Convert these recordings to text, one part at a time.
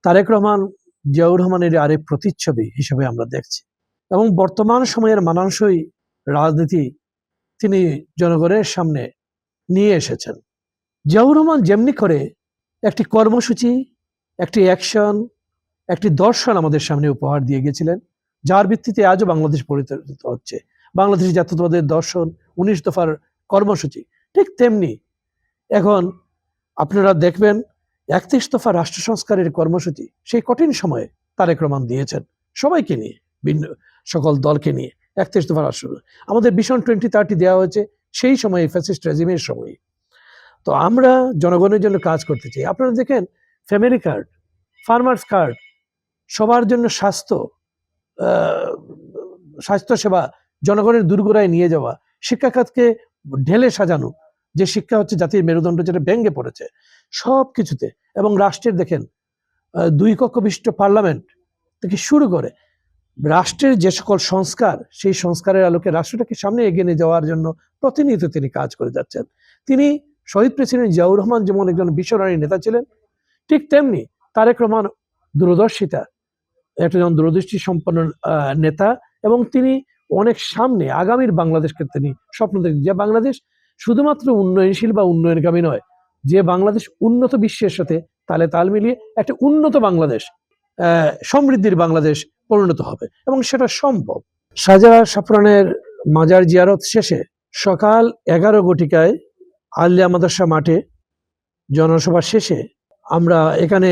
তারেক রহমান জিয়াউর রহমানের আরেক প্রতিচ্ছবি হিসেবে আমরা দেখছি এবং বর্তমান সময়ের মানানসই রাজনীতি তিনি জনগণের সামনে নিয়ে এসেছেন। জিয়াউর রহমান যেমনি করে একটি কর্মসূচি, একটি অ্যাকশন, একটি দর্শন আমাদের সামনে উপহার দিয়ে গেছিলেন, যার ভিত্তিতে আজও বাংলাদেশ পরিচালিত হচ্ছে। বাংলাদেশ জাতীয়তাবাদের দর্শন, 19 দফার কর্মসূচি, ঠিক তেমনি এখন আপনারা দেখবেন 31 দফা রাষ্ট্র সংস্কারের কর্মসূচি সেই কঠিন সময়ে তারেক রহমান দিয়েছেন, সবাইকে নিয়ে, ভিন্ন সকল দলকে নিয়ে 31 দফা রাষ্ট্র। আমাদের ভিশন 2030 দেওয়া হয়েছে সেই সময়ে, ফ্যাসিস্ট রেজিমের সময়ে। তো আমরা জনগণের জন্য কাজ করতে চাই। আপনারা দেখেন ফ্যামিলি কার্ড, ফার্মার্স কার্ড, সবার জন্য স্বাস্থ্যসেবা জনগণের দুর্গরায় নিয়ে যাওয়া, শিক্ষা খাতকে ঢেলে সাজানো, যে শিক্ষা হচ্ছে জাতির মেরুদণ্ড, যেটা ভেঙে পড়েছে সব কিছুতে। এবং রাষ্ট্রের দেখেন 2 কক্ষ বিশিষ্ট পার্লামেন্ট থেকে শুরু করে রাষ্ট্রের যে সকল সংস্কার, সেই সংস্কারের আলোকে রাষ্ট্রটাকে সামনে এগিয়ে নিয়ে যাওয়ার জন্য প্রতিনিয়ত তিনি কাজ করে যাচ্ছেন। তিনি শহীদ প্রেসিডেন্ট জিয়াউর রহমান যেমন একজন বিশ্বনারী নেতা ছিলেন, ঠিক তেমনি তারেক রহমান দূরদর্শিতা, একজন দূরদৃষ্টি সম্পন্ন নেতা, এবং তিনি অনেক সামনে আগামীর বাংলাদেশকে তিনি স্বপ্ন দেখেন, যে বাংলাদেশ শুধুমাত্র উন্নয়নশীল বা উন্নয়নগামী নয়, যে বাংলাদেশ উন্নত বিশ্বের সাথে তালে তাল মিলিয়ে একটা উন্নত বাংলাদেশ, সমৃদ্ধির বাংলাদেশ পরিণত হবে, এবং সেটা সম্ভব। শাহজালাল সাফরানের মাজার জিয়ারত শেষে সকাল 11 ঘটিকায় আলিয়া মাদ্রাসা মাঠে জনসভা শেষে আমরা এখানে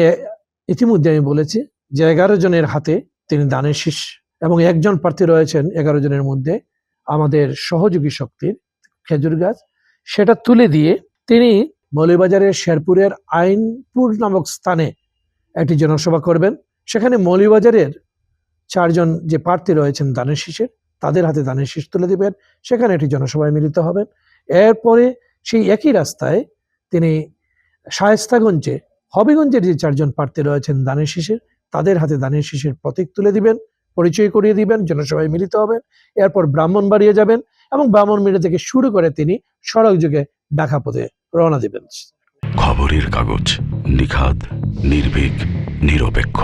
ইতিমধ্যে আমি বলেছি যে 11 জনের হাতে তিনি দানের শীষ, এবং একজন প্রার্থী রয়েছেন 11 জনের মধ্যে আমাদের সহযোগী শক্তির খেজুর গাছ, সেটা তুলে দিয়ে তিনি মৌলভীবাজারের শেরপুরের আইনপুর নামক স্থানে একটি জনসভা করবেন। সেখানে মৌলভীবাজারের 4 জন যে প্রার্থী রয়েছেন দানের শীষের, তাদের হাতে দানের শীষ তুলে দিবেন, সেখানে একটি জনসভায় মিলিত হবেন। এরপরে সেই একই রাস্তায় তিনি শায়েস্তাগঞ্জে, হবিগঞ্জের যে 4 জন প্রার্থী রয়েছেন দানের শীষের, তাদের হাতে দানের শীষের প্রতীক তুলে দিবেন, পরিচয় করিয়ে দিবেন, জনসভায় মিলিত হবেন। এরপর ব্রাহ্মণবাড়িয়া যাবেন এবং ব্রাহ্মণবাড়িয়া থেকে শুরু করে তিনি সড়ক যুগে ঢাকা পথে রওনা দিবেন। খবরের কাগজ, নিখাদ, নির্ভীক, নিরপেক্ষ।